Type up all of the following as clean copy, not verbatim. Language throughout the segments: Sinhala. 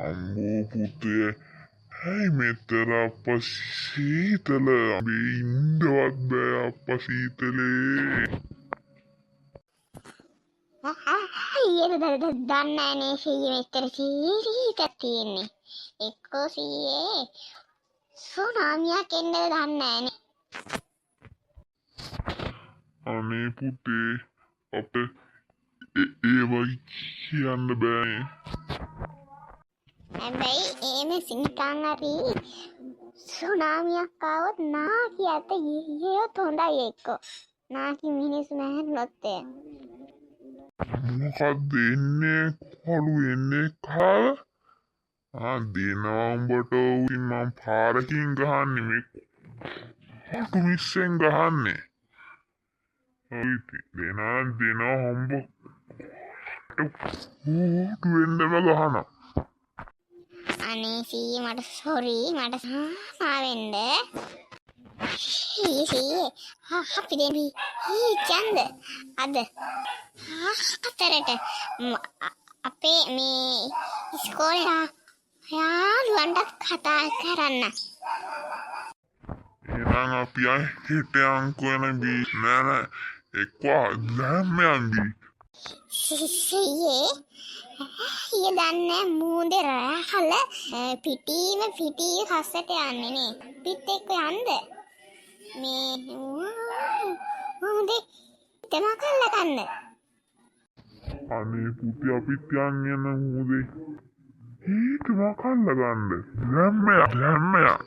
අම්බෝ පුතේ ඇයි මෙතර අප්පා සීතල අපි ඉන්නවත් බෑ අප්පා සීතලේ ඊයේ දන්නේ නේ සීයේ මෙතර සීතක් තියෙන්නේ එක්කෝ සීයේ සුනාමියක් එන්නද දන්නේ නේ අනේ පුතේ අපේ ඒවයි කියන්න බෑනේ හැබැයි එහෙම නිකන් හරි සුනාමියක් ආවොත් නාකියට ගියොත් හොඳයි එක්කෝ නාකි මිනිස්සු නැහැනොත් මොකක්ද එන්නේ කළු එන්නේ කාලා දෙනවා උඹට උන් මං පාරකින් ගහන්නේ මේ කටු මිස්සෙන් ගහන්නේ දෙනවා හම්බ ඌට වෙන්නම ගහනවා අනේ සීයේ මට සෝරි මට සාවෙන්න සීයේ අපි දෙවි චන්ද අද අතරට අපේ මේ ඉස්කෝලේ යාළුවන්ට කතා කරන්න එහෙනම් අපි හෙට අංකු වෙන බී නෑ එක්වා දැම්මයන් බී සීයේ දන්නේ මූදේ රහල පිටීම කස්සට යන්නේ නේ පිට එක්ක යන්ද මේ මූදේ තම කල්ල කන්න අනේ පුතේ අපිත් යන් යන මූදේ ඊටම කල්ල ගන්න දැම්මයා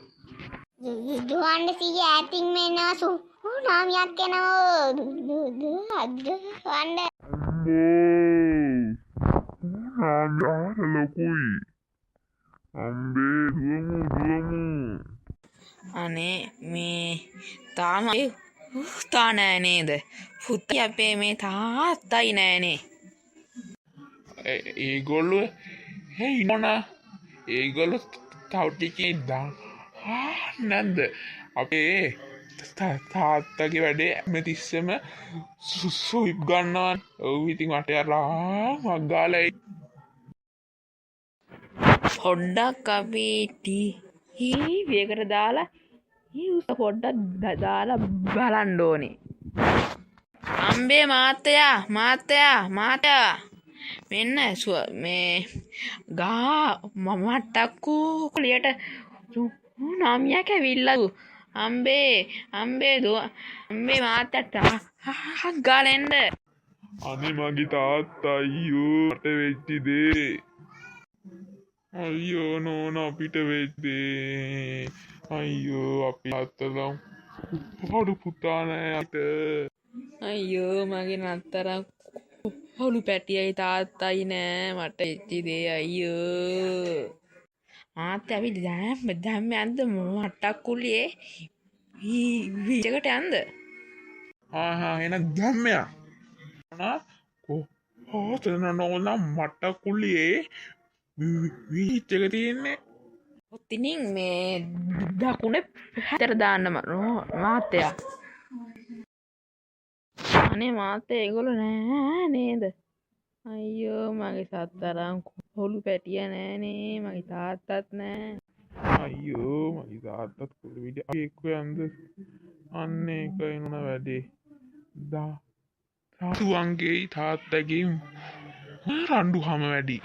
දුවන්න සීයේ ඇතින් මෙන්නවා සුනාමියක් එනවා දුවන්න ලොකුයි අම්බේ දුවමු අනේ මේ තාම තා නෑ නේද පුතේ අපේ මේ තාත්තයි නෑනේ ඒගොල්ලෝ හේ මොනා ඒගොල්ලෝ තව ටිකේ නැන්ද අපේ තාත්තගේ වැඩේ හැමතිස්සෙම සුයිප් ගන්නවා ඔව් ඉතින් මට යාලා මග්ගාලයි පොඩ්ඩක් අපි ටීවීයකට දාලා පොඩ්ඩක් දාලා බලන්න ඕනේ අම්බේ මාත්තයා මෙන්න මේ ගා මට්ටක්කු කුලියට නාමියක් ඇවිල්ලා අම්බේ මාත්තට ගාලා එන්න අනේ මගේ තාත්තා අයියෝ මට වෙච්ච දේ අයියෝ නෝනා අපිට වෙච්ච දේ අයියෝ අපි අත්තලම් පොඩු පුතා නෑ අපිට අයියෝ මගේ නත්තරම් හොලු පැටියයි තාත්තයි නෑ මට වෙච්ච දේ අයියෝ මාත්තයා අපි දැම්ම යන්ද මට්ටක් කුලියේ වීජකට යන්ද එන දැම්මයා කොහොතන නෝනා මට කුලියේ වීච් එක තියෙන්නේ ඔතිනින් මේ දකුණේ පැත්තට දාන්න මාත්තයා අනේ මාත්තයා ඒගොල්ලෝ නෑ නේද අයියෝ මගේ සත්තරම් හොලු පැටිය නෑනේ මගේ තාත්තත් නෑ අයියෝ මගේ තාත්තත් කුළු විඩ එක්ක යන්ද අන්න ඒකයි නෝන වැඩේ සාතුවන්ගේ තාත්තගේ රණ්ඩු හම වැඩි